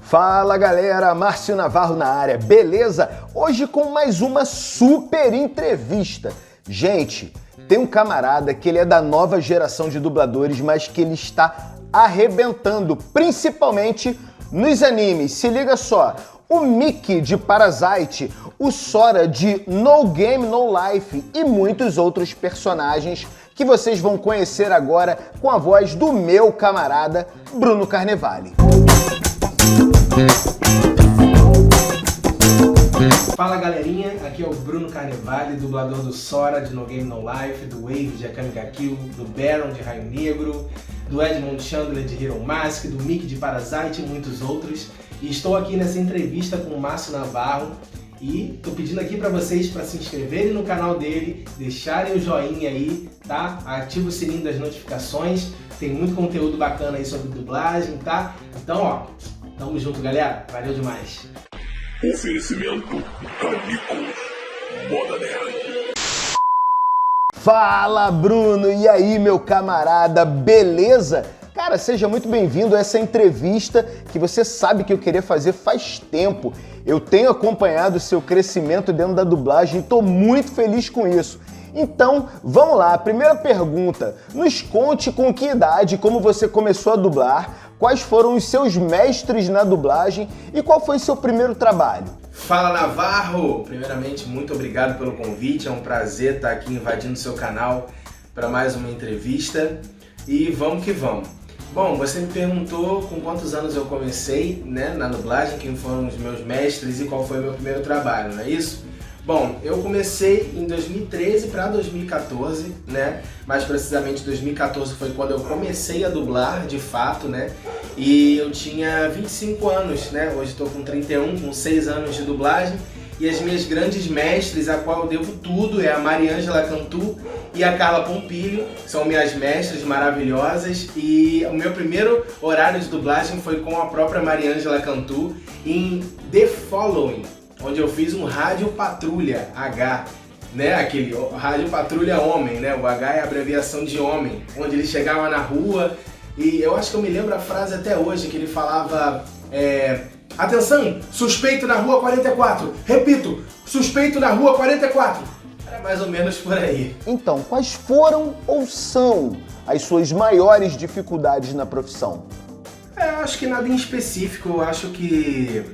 Fala galera, Márcio Navarro na área, beleza? Hoje com mais uma super entrevista. Gente, tem um camarada que ele é da nova geração de dubladores, mas que ele está arrebentando, principalmente nos animes. Se liga só, o Mickey de Parasite, o Sora de No Game No Life e muitos outros personagens que vocês vão conhecer agora com a voz do meu camarada Bruno Carnevale. Fala galerinha, aqui é o Bruno Carnevale, dublador do Sora de No Game No Life, do Wave de Akame ga Kill, do Baron de Raio Negro, do Edmund Chandler de Hero Mask, do Mickey de Parasite e muitos outros. E estou aqui nessa entrevista com o Márcio Navarro e tô pedindo aqui para vocês para se inscreverem no canal dele, deixarem o joinha aí, tá? Ativa o sininho das notificações, tem muito conteúdo bacana aí sobre dublagem, tá? Então, ó, tamo junto, galera. Valeu demais. Oferecimento Canico Moda Nerd. Fala, Bruno! E aí, meu camarada, beleza? Cara, seja muito bem-vindo a essa entrevista que você sabe que eu queria fazer faz tempo. Eu tenho acompanhado o seu crescimento dentro da dublagem e tô muito feliz com isso. Então, vamos lá. Primeira pergunta. Nos conte com que idade, como você começou a dublar, quais foram os seus mestres na dublagem e qual foi seu primeiro trabalho? Fala Navarro! Primeiramente, muito obrigado pelo convite, é um prazer estar aqui invadindo seu canal para mais uma entrevista e vamos que vamos. Bom, você me perguntou com quantos anos eu comecei, né, na dublagem, quem foram os meus mestres e qual foi o meu primeiro trabalho, não é isso? Bom, eu comecei em 2013 para 2014, né? Mais precisamente 2014 foi quando eu comecei a dublar, de fato, né? E eu tinha 25 anos, né? Hoje estou com 31, com 6 anos de dublagem. E as minhas grandes mestres, a qual eu devo tudo, é a Mariângela Cantu e a Carla Pompilho. São minhas mestres maravilhosas. E o meu primeiro horário de dublagem foi com a própria Mariângela Cantu em The Following, onde eu fiz um Rádio Patrulha H, né? Aquele Rádio Patrulha Homem, né? O H é a abreviação de homem, onde ele chegava na rua e eu acho que eu me lembro a frase até hoje, que ele falava atenção, suspeito na rua 44, repito, suspeito na rua 44. Era mais ou menos por aí. Então, quais foram ou são as suas maiores dificuldades na profissão? Eu acho que nada em específico, eu acho que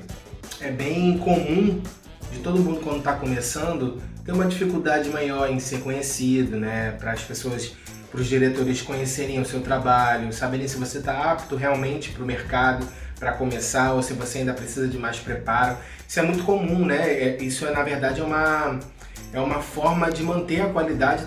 é bem comum de todo mundo quando está começando ter uma dificuldade maior em ser conhecido, né? Para as pessoas, para os diretores conhecerem o seu trabalho, saberem se você está apto realmente para o mercado para começar ou se você ainda precisa de mais preparo. Isso é muito comum, né? Isso na verdade é uma forma de manter a qualidade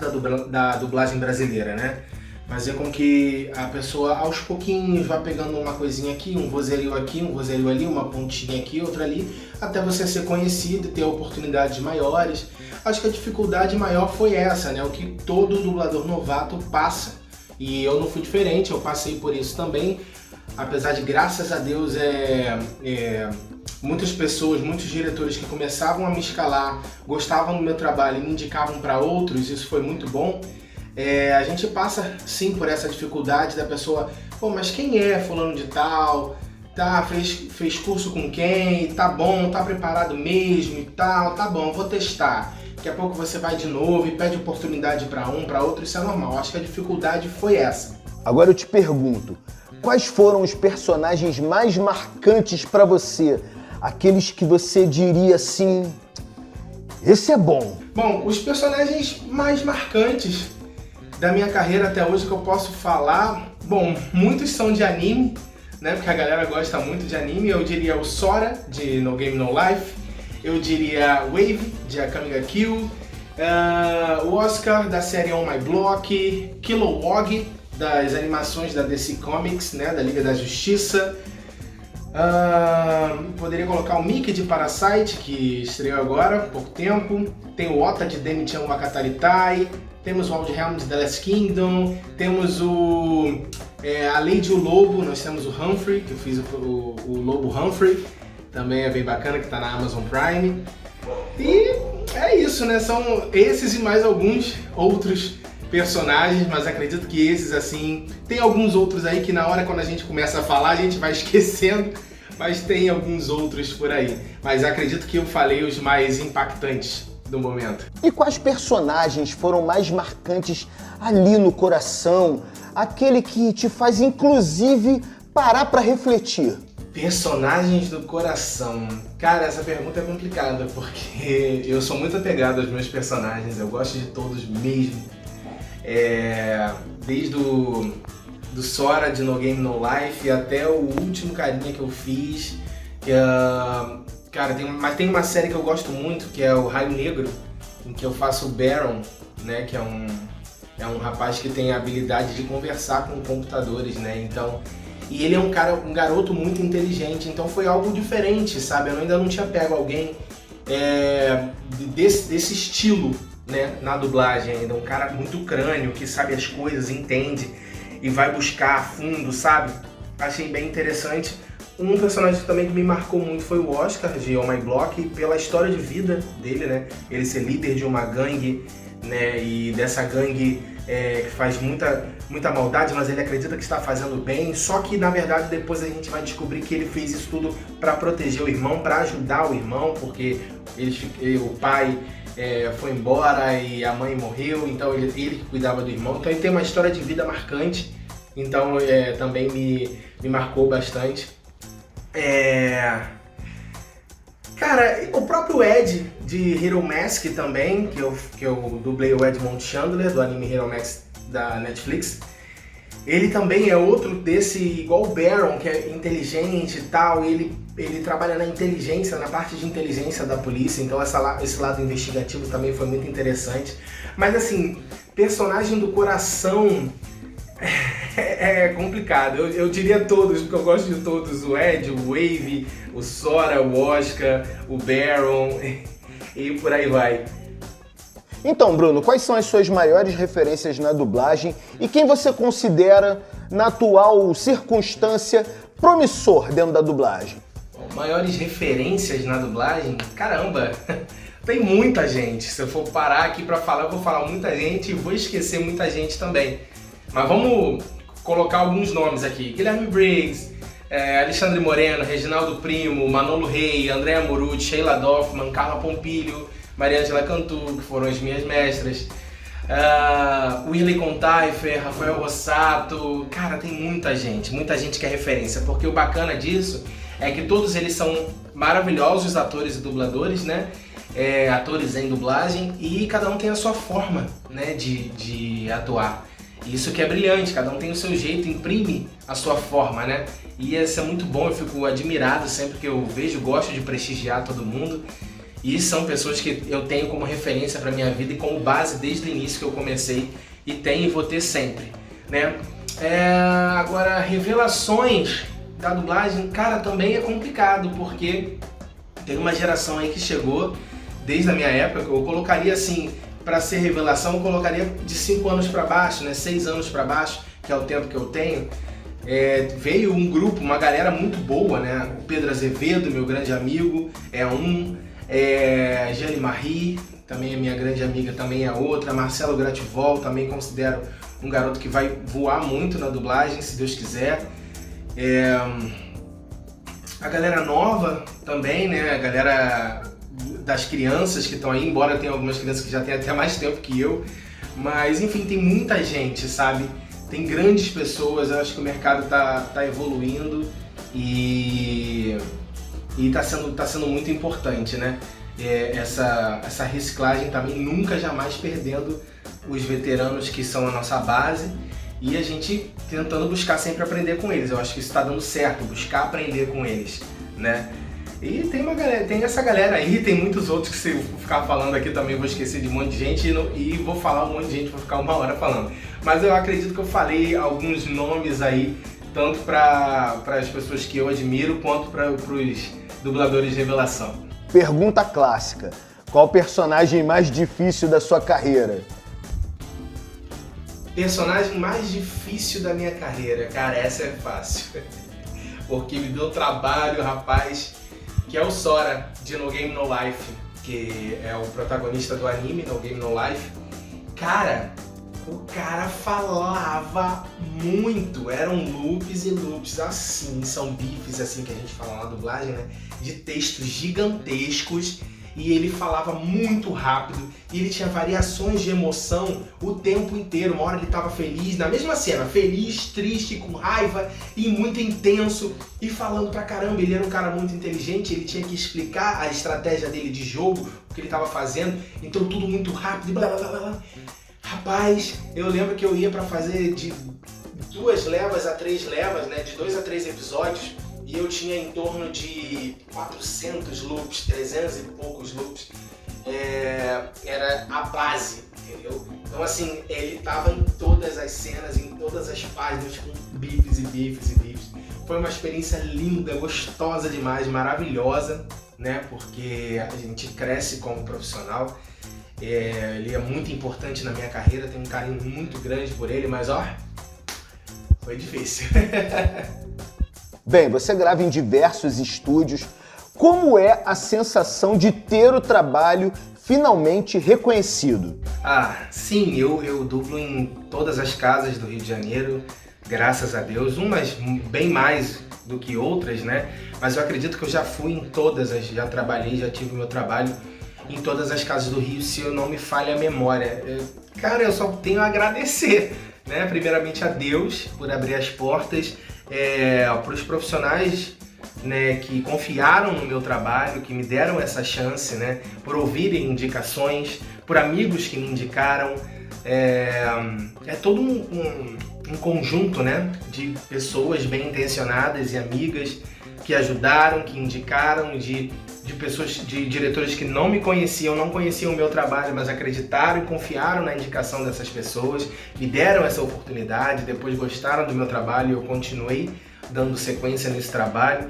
da dublagem brasileira, né? Fazer com que a pessoa aos pouquinhos vá pegando uma coisinha aqui, um vozerio aqui, um vozerio ali, uma pontinha aqui, outra ali, até você ser conhecido e ter oportunidades maiores. Acho que a dificuldade maior foi essa, né? O que todo dublador novato passa. E eu não fui diferente, eu passei por isso também. Apesar de, graças a Deus, muitas pessoas, muitos diretores que começavam a me escalar, gostavam do meu trabalho e me indicavam para outros, isso foi muito bom. A gente passa sim por essa dificuldade da pessoa, pô, mas quem é fulano de tal, tá, fez curso com quem, tá bom, tá preparado mesmo e tal, tá bom, vou testar. Daqui a pouco você vai de novo e pede oportunidade para um, para outro, isso é normal, acho que a dificuldade foi essa. Agora eu te pergunto, quais foram os personagens mais marcantes para você? Aqueles que você diria assim, esse é bom. Bom, os personagens mais marcantes da minha carreira até hoje que eu posso falar, bom, muitos são de anime, né, porque a galera gosta muito de anime. Eu diria o Sora, de No Game No Life, eu diria Wave, de Akame ga Kill, o Oscar, da série On My Block, Kilowog, das animações da DC Comics, né, da Liga da Justiça, poderia colocar o Mickey de Parasite, que estreou agora, há pouco tempo, tem o Ota de Demi-chan Wakataritai, temos o Aldhelm de The Last Kingdom, temos a Lady e o Lobo, nós temos o Humphrey, que eu fiz o Lobo Humphrey, também é bem bacana, que está na Amazon Prime. E é isso, né? São esses e mais alguns outros personagens, mas acredito que esses, assim, tem alguns outros aí que na hora quando a gente começa a falar a gente vai esquecendo, mas tem alguns outros por aí. Mas acredito que eu falei os mais impactantes do momento. E quais personagens foram mais marcantes ali no coração? Aquele que te faz, inclusive, parar pra refletir? Personagens do coração. Cara, essa pergunta é complicada, porque eu sou muito apegado aos meus personagens, eu gosto de todos mesmo. Desde do Sora de No Game No Life até o último carinha que eu fiz. Cara, tem uma série que eu gosto muito, que é o Raio Negro, em que eu faço o Baron, né, que é um rapaz que tem a habilidade de conversar com computadores, né, então... E ele é um garoto muito inteligente, então foi algo diferente, sabe? Eu ainda não tinha pego alguém desse estilo, né, na dublagem ainda. Um cara muito crânio, que sabe as coisas, entende e vai buscar a fundo, sabe? Achei bem interessante. Um personagem também que me marcou muito foi o Oscar, de On My Block, pela história de vida dele, né? Ele ser líder de uma gangue, né? E dessa gangue que faz muita maldade, mas ele acredita que está fazendo bem. Só que, na verdade, depois a gente vai descobrir que ele fez isso tudo para proteger o irmão, para ajudar o irmão, porque o pai foi embora e a mãe morreu, então ele que cuidava do irmão. Então ele tem uma história de vida marcante, então também me marcou bastante. Cara, o próprio Ed de Hero Mask também, que eu dublei o Edmond Chandler do anime Hero Mask da Netflix. Ele também é outro desse, igual o Baron, que é inteligente e tal, ele trabalha na inteligência, na parte de inteligência da polícia, então esse lado investigativo também foi muito interessante. Mas assim, personagem do coração é complicado, eu diria todos, porque eu gosto de todos, o Ed, o Wave, o Sora, o Oscar, o Baron e por aí vai. Então, Bruno, quais são as suas maiores referências na dublagem e quem você considera, na atual circunstância, promissor dentro da dublagem? Bom, maiores referências na dublagem? Caramba, tem muita gente. Se eu for parar aqui pra falar, eu vou falar muita gente e vou esquecer muita gente também. Mas vamos colocar alguns nomes aqui. Guilherme Briggs, Alexandre Moreno, Reginaldo Primo, Manolo Rey, Andréa Morucci, Sheila Dorfman, Carla Pompilho, Mariângela Cantu, que foram as minhas mestras, Willy Contaifer, Rafael Rossato. Cara, tem muita gente que é referência, porque o bacana disso é que todos eles são maravilhosos atores e dubladores, né? Atores em dublagem, e cada um tem a sua forma, né, de atuar. Isso que é brilhante, cada um tem o seu jeito, imprime a sua forma, né? E isso é muito bom, eu fico admirado sempre que eu vejo, gosto de prestigiar todo mundo. E são pessoas que eu tenho como referência para minha vida e como base desde o início que eu comecei, e tenho e vou ter sempre, né? Agora, revelações da dublagem, cara, também é complicado, porque tem uma geração aí que chegou desde a minha época, eu colocaria assim, para ser revelação, eu colocaria de 5 anos para baixo, né? 6 anos para baixo, que é o tempo que eu tenho. Veio um grupo, uma galera muito boa, né? O Pedro Azevedo, meu grande amigo, Jane Marie, também é minha grande amiga, também é outra. Marcelo Grativol, também considero um garoto que vai voar muito na dublagem, se Deus quiser. A galera nova também, né? A galera das crianças que estão aí, embora tenha algumas crianças que já têm até mais tempo que eu. Mas, enfim, tem muita gente, sabe? Tem grandes pessoas, eu acho que o mercado tá evoluindo e tá sendo muito importante, né? Essa reciclagem também, nunca jamais perdendo os veteranos que são a nossa base, e a gente tentando buscar sempre aprender com eles. Eu acho que isso está dando certo, buscar aprender com eles, né? E tem essa galera aí, tem muitos outros que se eu ficar falando aqui também vou esquecer de um monte de gente e vou falar um monte de gente, vou ficar 1 hora falando. Mas eu acredito que eu falei alguns nomes aí, tanto para as pessoas que eu admiro, quanto para os dubladores de revelação. Pergunta clássica: qual o personagem mais difícil da sua carreira? Personagem mais difícil da minha carreira? Cara, essa é fácil. Porque me deu trabalho, rapaz, que é o Sora, de No Game No Life, que é o protagonista do anime No Game No Life. Cara, O cara falava muito, eram loops e loops assim, são bifes assim que a gente fala na dublagem, né? De textos gigantescos, e ele falava muito rápido, e ele tinha variações de emoção o tempo inteiro. Uma hora ele estava feliz, na mesma cena, feliz, triste, com raiva e muito intenso, e falando pra caramba. Ele era um cara muito inteligente, ele tinha que explicar a estratégia dele de jogo, o que ele estava fazendo, então tudo muito rápido, blá blá blá blá. Rapaz, eu lembro que eu ia pra fazer de 2 levas a 3 levas, né, de 2 a 3 episódios, e eu tinha em torno de 400 loops, 300 e poucos loops. Era a base, entendeu? Então assim, ele tava em todas as cenas, em todas as páginas, com bifes e bifes e bifes. Foi uma experiência linda, gostosa demais, maravilhosa, né? Porque a gente cresce como profissional. Ele é muito importante na minha carreira, tenho um carinho muito grande por ele, mas ó, foi difícil. Bem, você grava em diversos estúdios. Como é a sensação de ter o trabalho finalmente reconhecido? Sim, eu dublo em todas as casas do Rio de Janeiro, graças a Deus, umas bem mais do que outras, né? Mas eu acredito que eu já fui em todas, já trabalhei, já tive meu trabalho em todas as casas do Rio, se eu não me falha a memória. Cara, eu só tenho a agradecer, né? Primeiramente a Deus por abrir as portas, para os profissionais, né, que confiaram no meu trabalho, que me deram essa chance, né, por ouvirem indicações, por amigos que me indicaram. É todo um conjunto, né, de pessoas bem intencionadas e amigas que ajudaram, que indicaram, de pessoas, de diretores que não me conheciam, não conheciam o meu trabalho, mas acreditaram e confiaram na indicação dessas pessoas, me deram essa oportunidade, depois gostaram do meu trabalho e eu continuei dando sequência nesse trabalho.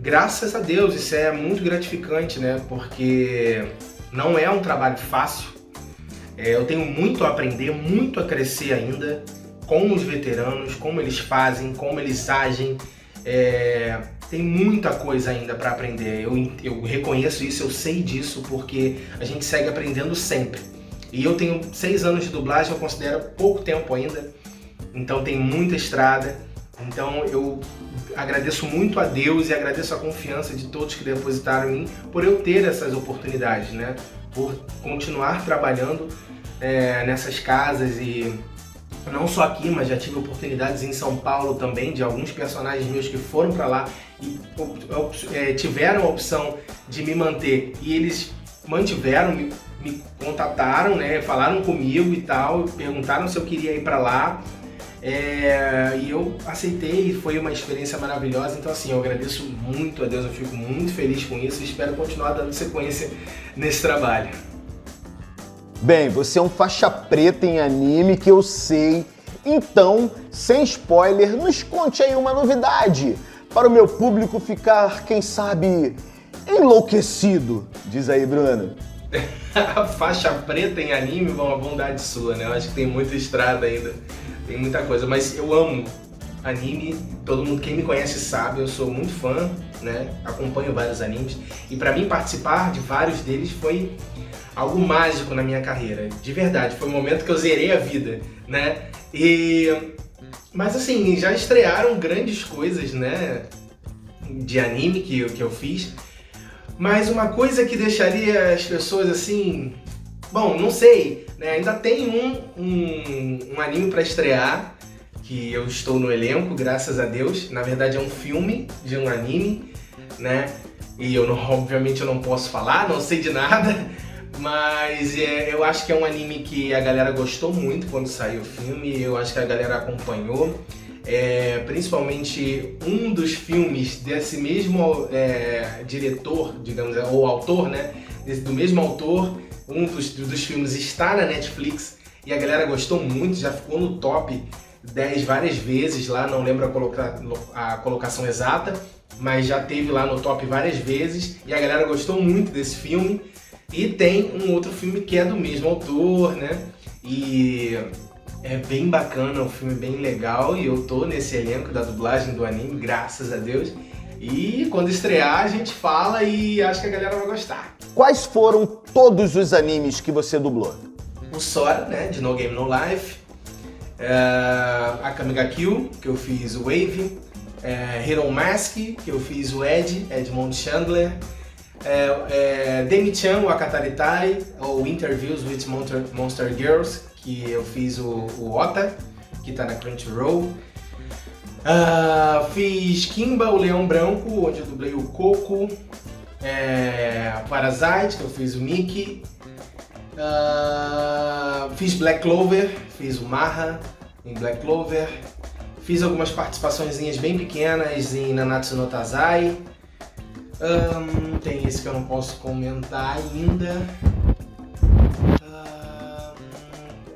Graças a Deus, isso é muito gratificante, né? Porque não é um trabalho fácil. Eu tenho muito a aprender, muito a crescer ainda com os veteranos, como eles fazem, como eles agem. Tem muita coisa ainda para aprender, eu reconheço isso, eu sei disso, porque a gente segue aprendendo sempre. E eu tenho 6 anos de dublagem, eu considero pouco tempo ainda, então tem muita estrada. Então eu agradeço muito a Deus e agradeço a confiança de todos que depositaram em mim por eu ter essas oportunidades, né? Por continuar trabalhando nessas casas, e não só aqui, mas já tive oportunidades em São Paulo também, de alguns personagens meus que foram para lá e tiveram a opção de me manter, e eles mantiveram, me contataram, né, falaram comigo e tal, perguntaram se eu queria ir para lá, e eu aceitei, e foi uma experiência maravilhosa. Então assim, eu agradeço muito a Deus, eu fico muito feliz com isso e espero continuar dando sequência nesse trabalho. Bem, você é um faixa preta em anime, que eu sei. Então, sem spoiler, nos conte aí uma novidade, para o meu público ficar, quem sabe, enlouquecido. Diz aí, Bruno. A faixa preta em anime, uma bondade sua, né? Eu acho que tem muita estrada ainda, tem muita coisa, mas eu amo anime, todo mundo, quem me conhece sabe, eu sou muito fã, né? Acompanho vários animes, e para mim participar de vários deles foi algo mágico na minha carreira, de verdade, foi um momento que eu zerei a vida, né? Mas assim, já estrearam grandes coisas, né, de anime que eu fiz, mas uma coisa que deixaria as pessoas assim, bom, não sei, né, ainda tem um anime para estrear, que eu estou no elenco, graças a Deus. Na verdade é um filme de um anime, né, e obviamente eu não posso falar, não sei de nada, mas eu acho que é um anime que a galera gostou muito quando saiu o filme, eu acho que a galera acompanhou. Principalmente um dos filmes desse mesmo diretor, digamos, ou autor, né? Do mesmo autor, um dos filmes está na Netflix e a galera gostou muito, já ficou no top 10 várias vezes lá, não lembro a colocação exata, mas já teve lá no top várias vezes e a galera gostou muito desse filme. E tem um outro filme que é do mesmo autor, né? E é bem bacana, um filme bem legal, e eu tô nesse elenco da dublagem do anime, graças a Deus. E quando estrear a gente fala e acho que a galera vai gostar. Quais foram todos os animes que você dublou? O Sora, né, de No Game No Life, Akame ga Kill, que eu fiz o Wave, Hero Mask, que eu fiz o Edmond Chandler, Demi-chan, o Akataritai, ou Interviews with Monster Girls, que eu fiz o Ota, que tá na Crunchyroll. Fiz Kimba, o Leão Branco, onde eu dublei o Coco. Parasite, que eu fiz o Mickey. Fiz Black Clover, fiz o Maha em Black Clover. Fiz algumas participaçõezinhas bem pequenas em Nanatsu no Taizai. Tem esse que eu não posso comentar ainda.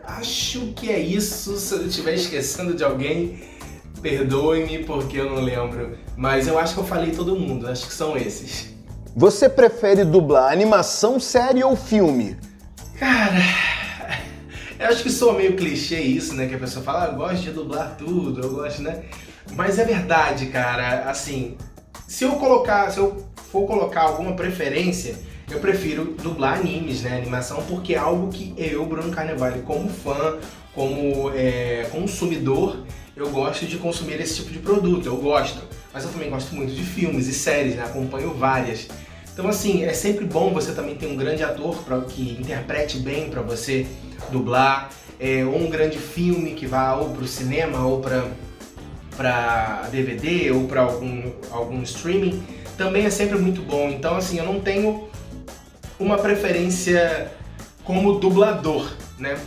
Acho que é isso. Se eu estiver esquecendo de alguém, perdoe-me porque eu não lembro. Mas eu acho que eu falei todo mundo, acho que são esses. Você prefere dublar animação, série ou filme? Cara, eu acho que soa meio clichê isso, né? Que a pessoa fala, eu gosto de dublar tudo, eu gosto, né? Mas é verdade, cara. Assim, se eu for colocar alguma preferência, eu prefiro dublar animes, né? Animação, porque é algo que eu, Bruno Carnevale, como fã, como consumidor, eu gosto de consumir esse tipo de produto, eu gosto. Mas eu também gosto muito de filmes e séries, né? Acompanho várias. Então, assim, é sempre bom você também ter um grande ator que interprete bem para você dublar, ou um grande filme que vá ou para o cinema ou para DVD ou para algum streaming, também é sempre muito bom. Então, assim, eu não tenho uma preferência como dublador, né?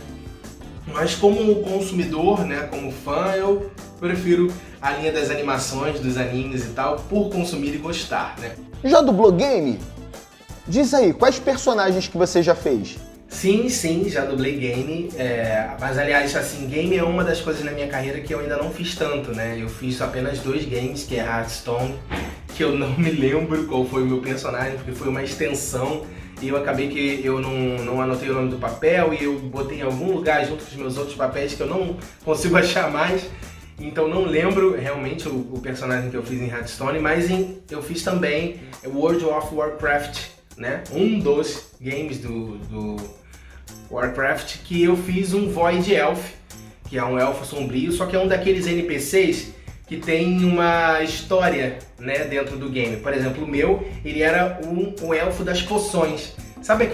Mas como consumidor, né, como fã, eu prefiro a linha das animações, dos animes e tal, por consumir e gostar, né? Já dublou game? Diz aí, quais personagens que você já fez? Sim, já dublei game, mas aliás, assim, game é uma das coisas na minha carreira que eu ainda não fiz tanto, né? Eu fiz apenas 2 games, que é Hearthstone, que eu não me lembro qual foi o meu personagem, porque foi uma extensão, e eu acabei que eu não anotei o nome do papel, e eu botei em algum lugar junto com os meus outros papéis que eu não consigo achar mais, então não lembro realmente o personagem que eu fiz em Hearthstone, mas eu fiz também World of Warcraft, né? Um dos games do Warcraft, que eu fiz um Void Elf, que é um elfo sombrio, só que é um daqueles NPCs que tem uma história, né, dentro do game. Por exemplo, o meu, ele era o elfo das poções. Sabe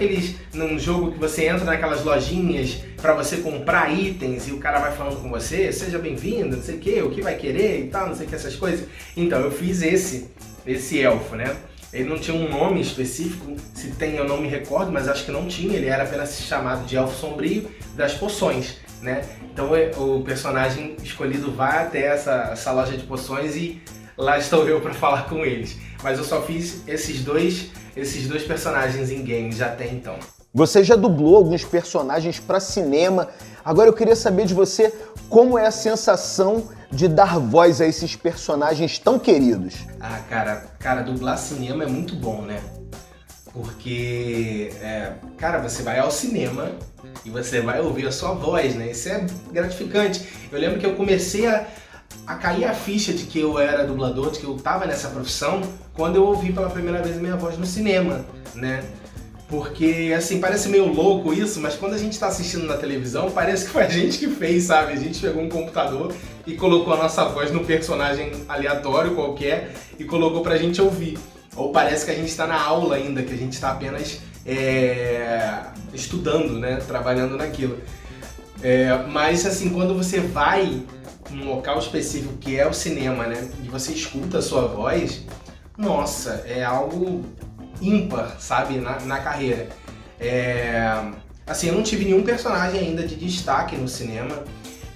num jogo que você entra naquelas lojinhas para você comprar itens e o cara vai falando com você, seja bem-vindo, não sei o que vai querer e tal, não sei o que, essas coisas? Então, eu fiz esse elfo, né? Ele não tinha um nome específico, se tem eu não me recordo, mas acho que não tinha, ele era apenas chamado de Elfo Sombrio das Poções, né? Então o personagem escolhido vai até essa loja de poções e lá estou eu para falar com eles. Mas eu só fiz esses dois personagens em games até então. Você já dublou alguns personagens para cinema, agora eu queria saber de você como é a sensação de dar voz a esses personagens tão queridos. Ah, cara, dublar cinema é muito bom, né? Porque, cara, você vai ao cinema e você vai ouvir a sua voz, né? Isso é gratificante. Eu lembro que eu comecei a cair a ficha de que eu era dublador, de que eu tava nessa profissão, quando eu ouvi pela primeira vez a minha voz no cinema, né? Porque, assim, parece meio louco isso, mas quando a gente tá assistindo na televisão, parece que foi a gente que fez, sabe? A gente pegou um computador e colocou a nossa voz no personagem aleatório qualquer e colocou pra gente ouvir. Ou parece que a gente tá na aula ainda, que a gente tá apenas estudando, né? Trabalhando naquilo. Mas, assim, quando você vai num local específico que é o cinema, né? E você escuta a sua voz, nossa, é algo ímpar, sabe, na carreira. Assim, eu não tive nenhum personagem ainda de destaque no cinema,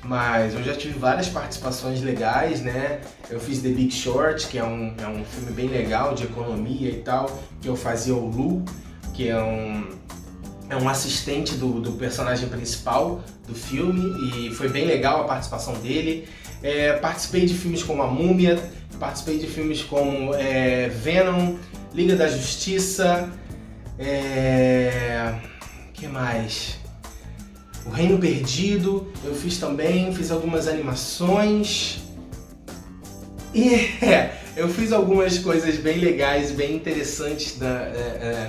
mas eu já tive várias participações legais, né? Eu fiz The Big Short, que é um filme bem legal, de economia e tal, que eu fazia o Lu, que é um assistente do personagem principal do filme, e foi bem legal a participação dele. Participei de filmes como A Múmia, participei de filmes como Venom, Liga da Justiça, que mais? O Reino Perdido, eu fiz também, fiz algumas animações. E eu fiz algumas coisas bem legais, bem interessantes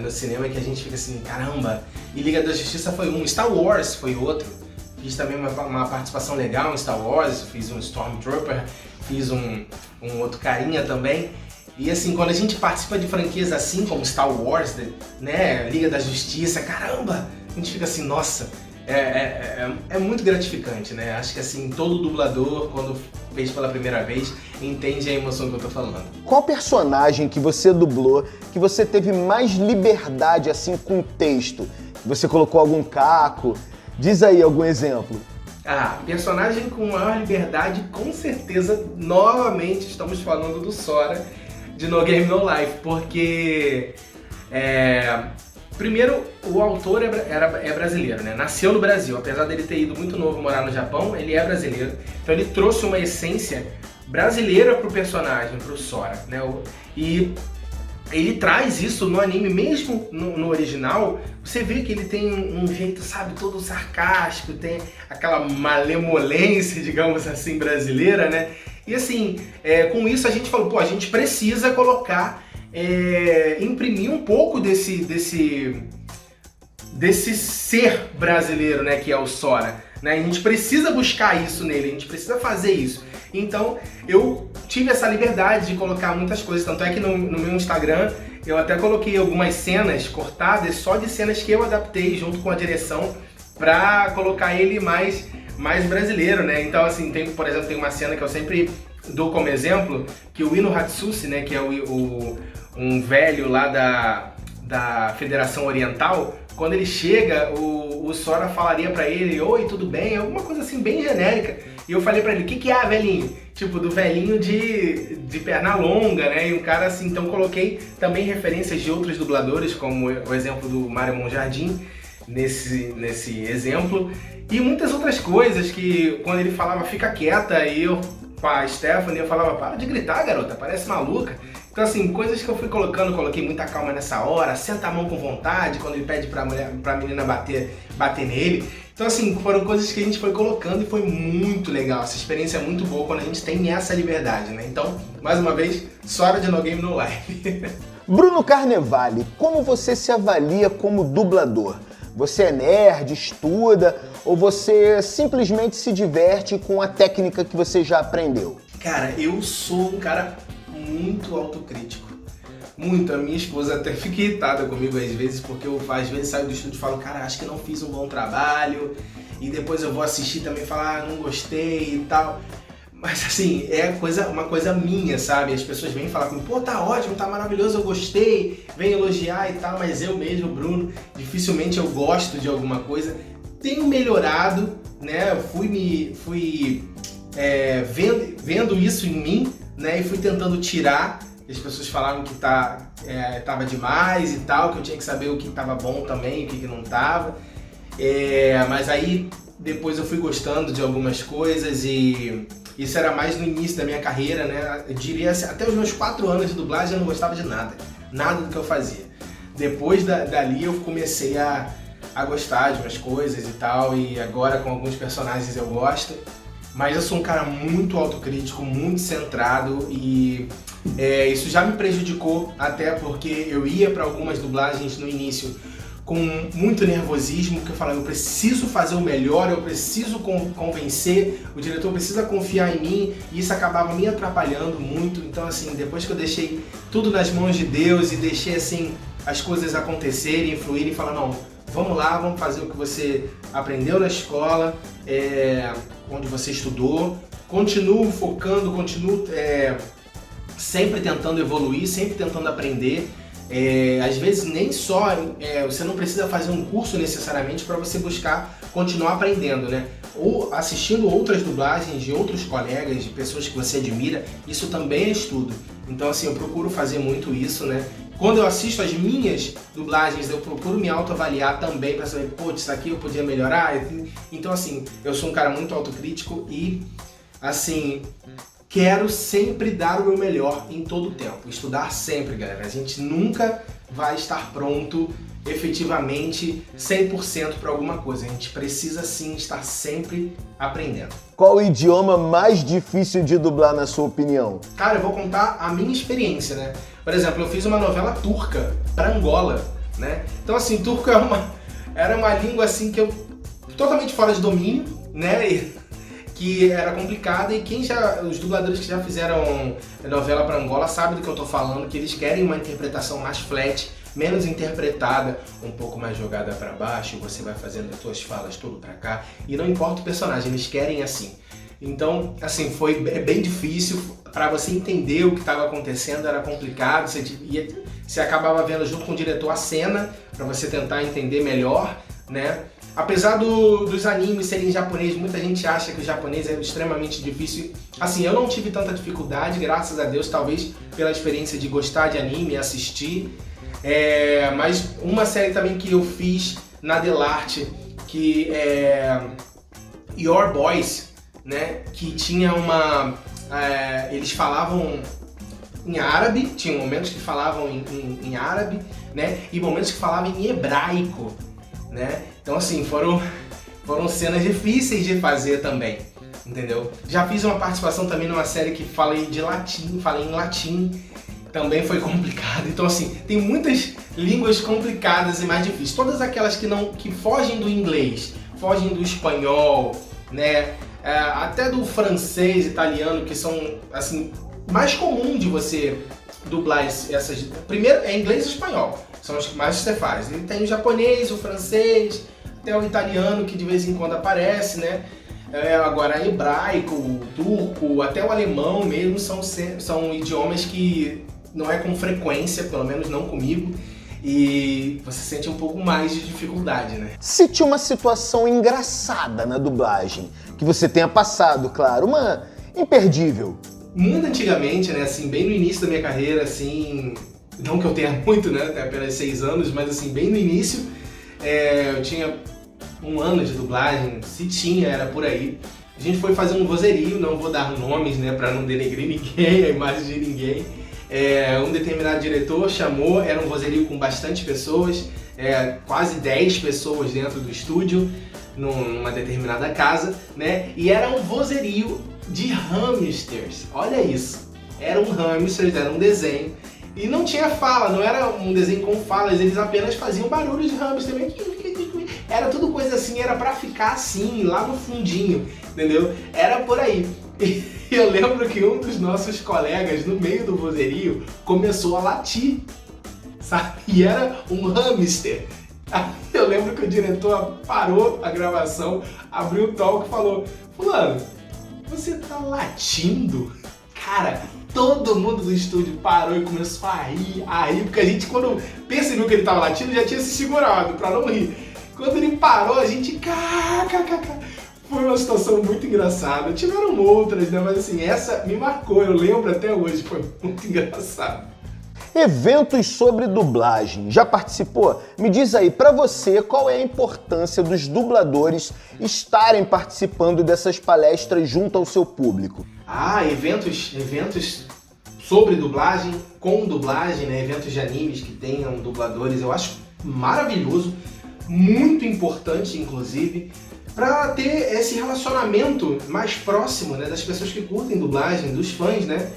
no cinema, que a gente fica assim, caramba. E Liga da Justiça foi um, Star Wars foi outro. fiz também uma participação legal em Star Wars, fiz um Stormtrooper, fiz um outro carinha também. E assim, quando a gente participa de franquias assim, como Star Wars, né, Liga da Justiça, caramba, a gente fica assim, nossa, é muito gratificante, né? Acho que assim, todo dublador, quando fez pela primeira vez, entende a emoção que eu tô falando. Qual personagem que você dublou, que você teve mais liberdade assim com o texto? Você colocou algum caco? Diz aí algum exemplo. Personagem com maior liberdade, com certeza, novamente estamos falando do Sora, de No Game No Life, porque primeiro, o autor é brasileiro, né? Nasceu no Brasil, apesar dele ter ido muito novo morar no Japão, ele é brasileiro, então ele trouxe uma essência brasileira pro personagem, pro Sora, né? E ele traz isso no anime, mesmo no original, você vê que ele tem um jeito, sabe, todo sarcástico, tem aquela malemolência, digamos assim, brasileira, né? E assim, com isso a gente falou, pô, a gente precisa colocar, imprimir um pouco desse ser brasileiro, né, que é o Sora, né? A gente precisa buscar isso nele, a gente precisa fazer isso. Então eu tive essa liberdade de colocar muitas coisas, tanto é que no meu Instagram eu até coloquei algumas cenas cortadas só de cenas que eu adaptei junto com a direção pra colocar ele mais brasileiro, né? Então assim, por exemplo, tem uma cena que eu sempre dou como exemplo, que o Ino Hatsushi, né, que é um velho lá da Federação Oriental, quando ele chega, o Sora falaria pra ele, oi, tudo bem? Alguma coisa assim bem genérica. E eu falei pra ele, o que é, velhinho? Tipo, do velhinho de perna longa, né? E um cara assim, então coloquei também referências de outros dubladores, como o exemplo do Mário Monjardim, nesse exemplo. E muitas outras coisas que, quando ele falava, fica quieta, e eu, com a Stephanie, eu falava, para de gritar, garota, parece maluca. Então assim, coisas que eu fui colocando, coloquei muita calma nessa hora, senta a mão com vontade, quando ele pede pra menina bater nele. Então assim, foram coisas que a gente foi colocando e foi muito legal. Essa experiência é muito boa quando a gente tem essa liberdade, né? Então, mais uma vez, Sora de No Game No Life. Bruno Carnevale, como você se avalia como dublador? Você é nerd, estuda, ou você simplesmente se diverte com a técnica que você já aprendeu? Cara, eu sou um cara muito autocrítico. Muito. A minha esposa até fica irritada comigo às vezes, porque eu às vezes saio do estúdio e falo, cara, acho que não fiz um bom trabalho. E depois eu vou assistir também e falar, não gostei e tal. Mas assim, uma coisa minha, sabe? As pessoas vêm falar comigo, pô, tá ótimo, tá maravilhoso, eu gostei, vem elogiar e tal, mas eu mesmo, Bruno, dificilmente eu gosto de alguma coisa. Tenho melhorado, né? Eu fui vendo isso em mim, né? E fui tentando tirar. As pessoas falavam que tava demais e tal, que eu tinha que saber o que tava bom também, o que não tava. Mas aí depois eu fui gostando de algumas coisas e isso era mais no início da minha carreira, né? Eu diria assim, até os meus 4 anos de dublagem eu não gostava de nada do que eu fazia. Depois dali eu comecei a gostar de umas coisas e tal, e agora com alguns personagens eu gosto. Mas eu sou um cara muito autocrítico, muito centrado e isso já me prejudicou, até porque eu ia para algumas dublagens no início com muito nervosismo, porque eu falava, eu preciso fazer o melhor, eu preciso convencer, o diretor precisa confiar em mim, e isso acabava me atrapalhando muito. Então assim, depois que eu deixei tudo nas mãos de Deus e deixei assim as coisas acontecerem, fluírem, falar, não, vamos lá, vamos fazer o que você aprendeu na escola, onde você estudou, continuo focando, continuo sempre tentando evoluir, sempre tentando aprender. Às vezes nem só, você não precisa fazer um curso necessariamente para você buscar continuar aprendendo, né? Ou assistindo outras dublagens de outros colegas, de pessoas que você admira, isso também é estudo. Então assim, eu procuro fazer muito isso, né? Quando eu assisto as minhas dublagens, eu procuro me autoavaliar também para saber, pô, isso aqui eu podia melhorar. Então assim, eu sou um cara muito autocrítico e assim, quero sempre dar o meu melhor em todo o tempo. Estudar sempre, galera. A gente nunca vai estar pronto efetivamente 100% para alguma coisa. A gente precisa sim estar sempre aprendendo. Qual o idioma mais difícil de dublar na sua opinião? Cara, eu vou contar a minha experiência, né? Por exemplo, eu fiz uma novela turca para Angola, né? Então assim, turco era uma língua assim que eu totalmente fora de domínio, né? Que era complicada, e os dubladores que já fizeram novela para Angola sabem do que eu tô falando, que eles querem uma interpretação mais flat, menos interpretada, um pouco mais jogada para baixo, você vai fazendo as suas falas tudo para cá, e não importa o personagem, eles querem assim. Então, assim, foi bem difícil, para você entender o que estava acontecendo, era complicado, você acabava vendo junto com o diretor a cena, para você tentar entender melhor, né? Apesar dos animes serem em japonês, muita gente acha que o japonês é extremamente difícil. Assim, eu não tive tanta dificuldade, graças a Deus, talvez pela experiência de gostar de anime e assistir. Mas uma série também que eu fiz na Delarte, que é Your Boys, né? Que tinha eles falavam em árabe, tinha momentos que falavam em árabe, né? E momentos que falavam em hebraico, né? Então, assim, foram cenas difíceis de fazer também, entendeu? Já fiz uma participação também numa série que falei em latim, também foi complicado. Então, assim, tem muitas línguas complicadas e mais difíceis. Todas aquelas que fogem do inglês, fogem do espanhol, né? Até do francês, italiano, que são, assim, mais comum de você dublar essas... Primeiro é inglês e espanhol, são os que mais você faz. E tem o japonês, o francês, até o italiano, que de vez em quando aparece, né? Agora hebraico, o turco, até o alemão mesmo são idiomas que não é com frequência, pelo menos não comigo, e você sente um pouco mais de dificuldade, né? Cite uma situação engraçada na dublagem, que você tenha passado, claro, uma imperdível. Muito antigamente, né, assim, bem no início da minha carreira, assim, não que eu tenha muito, né, até apenas 6 anos, mas assim, bem no início, eu tinha 1 ano de dublagem, se tinha, era por aí. A gente foi fazer um vozerio, não vou dar nomes, né, pra não denegrir ninguém, a imagem de ninguém. Um determinado diretor chamou, era um vozerio com bastante pessoas, quase 10 pessoas dentro do estúdio, numa determinada casa, né, e era um vozerio de hamsters, olha isso, eram hamsters, era um desenho, e não tinha fala, não era um desenho com falas, eles apenas faziam barulho de hamster, era tudo coisa assim, era pra ficar assim, lá no fundinho, entendeu? Era por aí. E eu lembro que um dos nossos colegas, no meio do vozerio, começou a latir, sabe? E era um hamster. Eu lembro que o diretor parou a gravação, abriu o talk e falou: "Fulano, você tá latindo?" Cara, todo mundo do estúdio parou e começou a rir, porque a gente, quando percebeu que ele tava latindo, já tinha se segurado pra não rir. Quando ele parou, a gente... Foi uma situação muito engraçada. Tiveram outras, né? Mas assim, essa me marcou, eu lembro até hoje, foi muito engraçado. Eventos sobre dublagem. Já participou? Me diz aí, pra você, qual é a importância dos dubladores estarem participando dessas palestras junto ao seu público? Eventos sobre dublagem, com dublagem, né? Eventos de animes que tenham dubladores, eu acho maravilhoso, muito importante, inclusive, para ter esse relacionamento mais próximo, né, das pessoas que curtem dublagem, dos fãs, né?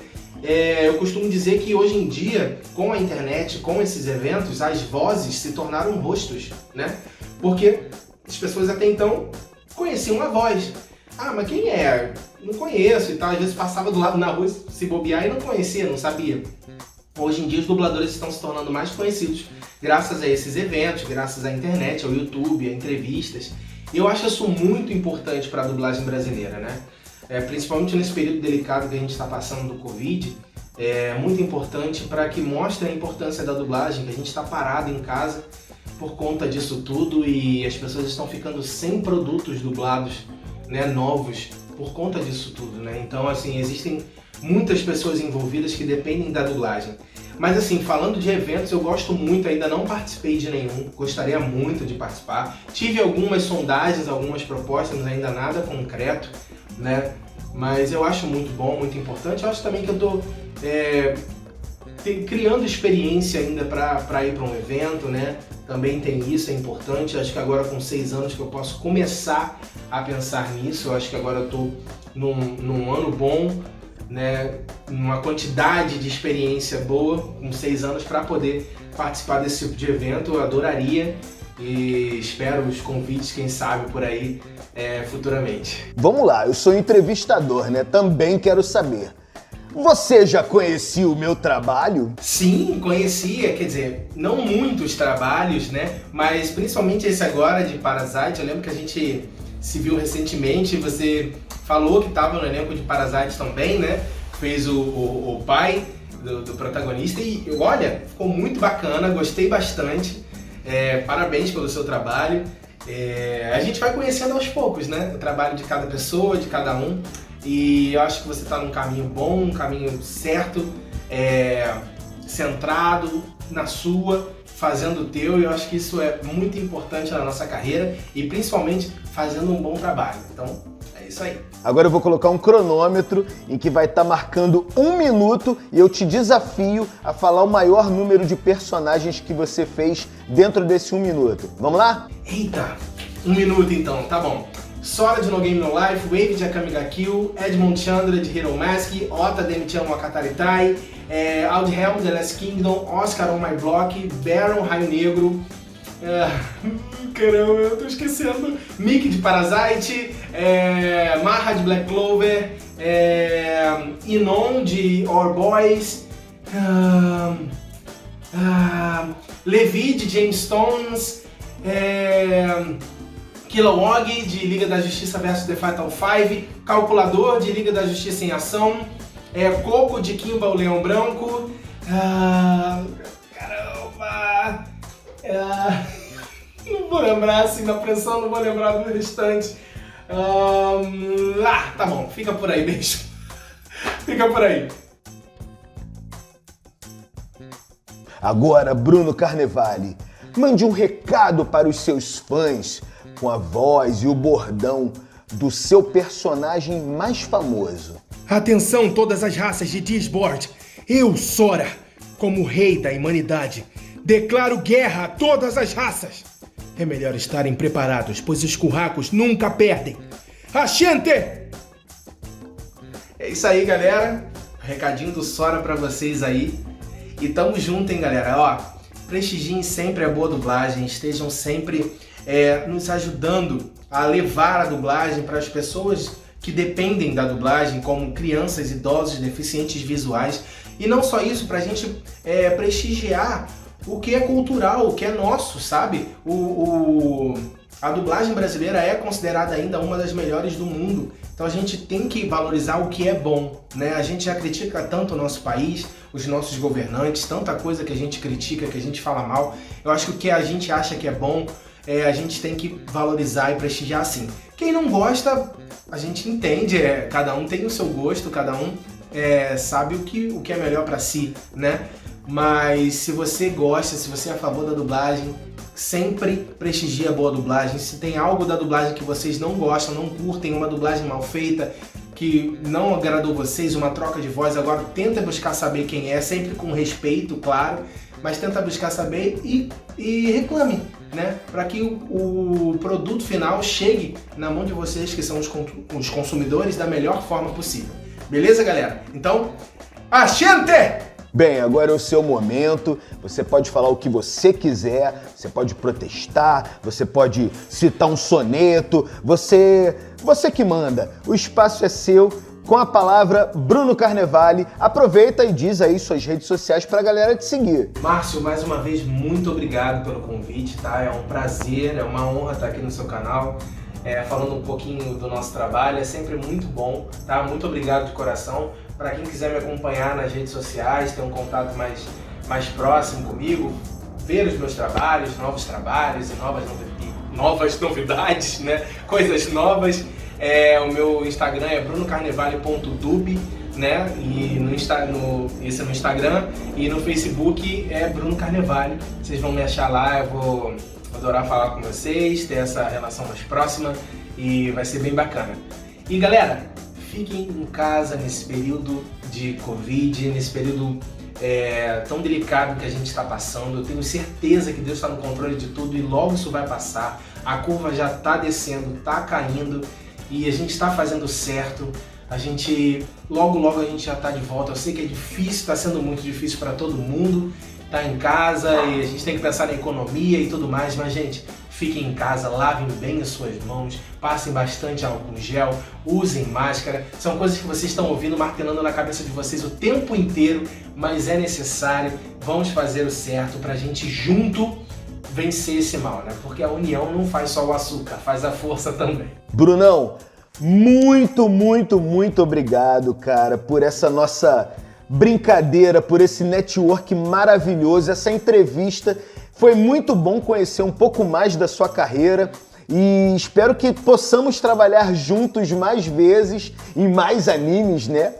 Eu costumo dizer que hoje em dia, com a internet, com esses eventos, as vozes se tornaram rostos, né? Porque as pessoas até então conheciam a voz. Ah, mas quem é? Não conheço e tal. Às vezes passava do lado na rua se bobear e não conhecia, não sabia. Hoje em dia os dubladores estão se tornando mais conhecidos graças a esses eventos, graças à internet, ao YouTube, a entrevistas. E eu acho isso muito importante para a dublagem brasileira, né? Principalmente nesse período delicado que a gente está passando do Covid, é muito importante para que mostre a importância da dublagem, que a gente está parado em casa por conta disso tudo e as pessoas estão ficando sem produtos dublados, né, novos, por conta disso tudo, né? Então, assim, existem muitas pessoas envolvidas que dependem da dublagem. Mas assim, falando de eventos, eu gosto muito, ainda não participei de nenhum, gostaria muito de participar. Tive algumas sondagens, algumas propostas, mas ainda nada concreto, né? Mas eu acho muito bom, muito importante. Eu acho também que eu tô criando experiência ainda para ir para um evento, né? Também tem isso, é importante. Acho que agora com 6 anos que eu posso começar a pensar nisso. Eu acho que agora eu tô num ano bom, né, uma quantidade de experiência boa, com 6 anos, para poder participar desse tipo de evento. Eu adoraria, e espero os convites, quem sabe, por aí futuramente. Vamos lá, eu sou entrevistador, né? Também quero saber. Você já conhecia o meu trabalho? Sim, conhecia, quer dizer, não muitos trabalhos, né? Mas principalmente esse agora de Parasite. Eu lembro que a gente se viu recentemente, você falou que estava no elenco de Parasite também, né? Fez o pai do protagonista e olha, ficou muito bacana, gostei bastante. Parabéns pelo seu trabalho. A gente vai conhecendo aos poucos, né? O trabalho de cada pessoa, de cada um. E eu acho que você está num caminho bom, um caminho certo, centrado na sua, fazendo o teu. E eu acho que isso é muito importante na nossa carreira e principalmente fazendo um bom trabalho. Então, é isso aí. Agora eu vou colocar um cronômetro em que vai estar marcando 1 minuto e eu te desafio a falar o maior número de personagens que você fez dentro desse 1 minuto. Vamos lá? Eita, 1 minuto então, tá bom. Sora de No Game No Life, Wave de Akame ga Kill, Edmond Chandra de Hero Mask, Ota Demi-chan no Akataritai, Aldhelm The Last Kingdom, Oscar On My Block, Baron Raio Negro, caramba, eu tô esquecendo, Mickey de Parasite, Marra de Black Clover, Inon de Our Boys, Levi de Jamestones, Kilowog de Liga da Justiça vs The Fatal Five, Calculador de Liga da Justiça em Ação, Coco de Kimba o Leão Branco, caramba, não vou lembrar assim na pressão, não vou lembrar do restante. Tá bom, fica por aí, beijo. Fica por aí. Agora, Bruno Carnevale, mande um recado para os seus fãs com a voz e o bordão do seu personagem mais famoso. Atenção todas as raças de Disboard, eu, Sora, como rei da humanidade, declaro guerra a todas as raças. É melhor estarem preparados, pois os curracos nunca perdem. Achente! É isso aí, galera. Recadinho do Sora pra vocês aí. E tamo junto, hein, galera. Ó, prestigiem sempre a boa dublagem, estejam sempre nos ajudando a levar a dublagem para as pessoas que dependem da dublagem, como crianças, idosos, deficientes visuais. E não só isso, pra gente prestigiar o que é cultural, o que é nosso, sabe? A dublagem brasileira é considerada ainda uma das melhores do mundo. Então a gente tem que valorizar o que é bom, né? A gente já critica tanto o nosso país, os nossos governantes, tanta coisa que a gente critica, que a gente fala mal. Eu acho que o que a gente acha que é bom, a gente tem que valorizar e prestigiar sim. Quem não gosta, a gente entende, cada um tem o seu gosto, cada um sabe o que é melhor pra si, né? Mas se você gosta, se você é a favor da dublagem, sempre prestigie a boa dublagem. Se tem algo da dublagem que vocês não gostam, não curtem, uma dublagem mal feita, que não agradou vocês, uma troca de voz, agora tenta buscar saber quem é, sempre com respeito, claro, mas tenta buscar saber e reclame, né? Para que o produto final chegue na mão de vocês, que são os consumidores, da melhor forma possível. Beleza, galera? Então, achente! Bem, agora é o seu momento, você pode falar o que você quiser, você pode protestar, você pode citar um soneto, você que manda. O espaço é seu, com a palavra Bruno Carnevale. Aproveita e diz aí suas redes sociais pra galera te seguir. Márcio, mais uma vez, muito obrigado pelo convite, tá? É um prazer, é uma honra estar aqui no seu canal, falando um pouquinho do nosso trabalho, é sempre muito bom, tá? Muito obrigado de coração. Para quem quiser me acompanhar nas redes sociais, ter um contato mais próximo comigo, ver os meus trabalhos, novos trabalhos e novas novidades, né? Coisas novas. O meu Instagram é brunocarnevale.dub, né? E esse é no Instagram, e no Facebook é Bruno Carnevale. Vocês vão me achar lá, eu vou adorar falar com vocês, ter essa relação mais próxima e vai ser bem bacana. E galera, fiquem em casa nesse período de Covid, nesse período tão delicado que a gente está passando. Eu tenho certeza que Deus está no controle de tudo e logo isso vai passar. A curva já está descendo, está caindo e a gente está fazendo certo. Logo a gente já está de volta. Eu sei que é difícil, está sendo muito difícil para todo mundo tá em casa e a gente tem que pensar na economia e tudo mais, mas gente, fiquem em casa, lavem bem as suas mãos, passem bastante álcool gel, usem máscara. São coisas que vocês estão ouvindo, martelando na cabeça de vocês o tempo inteiro, mas é necessário. Vamos fazer o certo pra gente junto vencer esse mal, né? Porque a união não faz só o açúcar, faz a força também. Brunão, muito obrigado, cara, por essa nossa brincadeira, por esse network maravilhoso, essa entrevista. Foi muito bom conhecer um pouco mais da sua carreira e espero que possamos trabalhar juntos mais vezes em mais animes, né?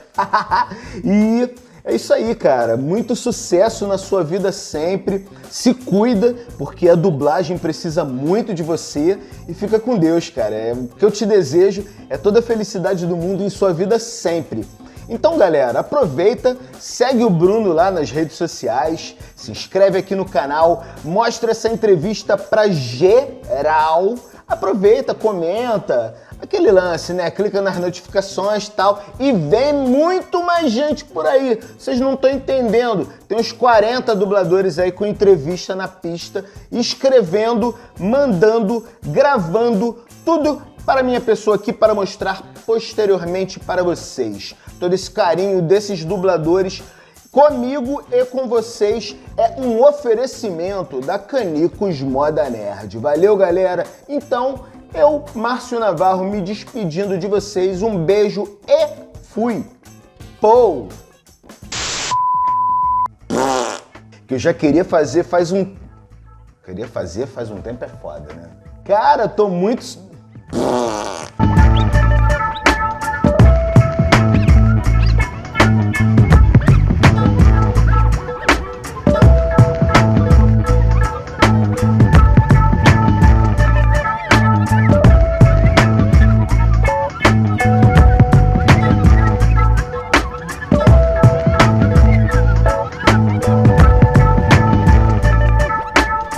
E é isso aí, cara. Muito sucesso na sua vida sempre. Se cuida, porque a dublagem precisa muito de você. E fica com Deus, cara. O que eu te desejo é toda a felicidade do mundo em sua vida sempre. Então, galera, aproveita, segue o Bruno lá nas redes sociais, se inscreve aqui no canal, mostra essa entrevista pra geral. Aproveita, comenta, aquele lance, né? Clica nas notificações e tal. E vem muito mais gente por aí. Vocês não estão entendendo. Tem uns 40 dubladores aí com entrevista na pista, escrevendo, mandando, gravando, tudo para minha pessoa aqui para mostrar posteriormente para vocês. Todo esse carinho desses dubladores comigo e com vocês é um oferecimento da Canicos Moda Nerd. Valeu, galera? Então, eu, Márcio Navarro, me despedindo de vocês. Um beijo e fui! Pou! Que eu já queria fazer faz um... Queria fazer faz um tempo é foda, né? Cara, tô muito...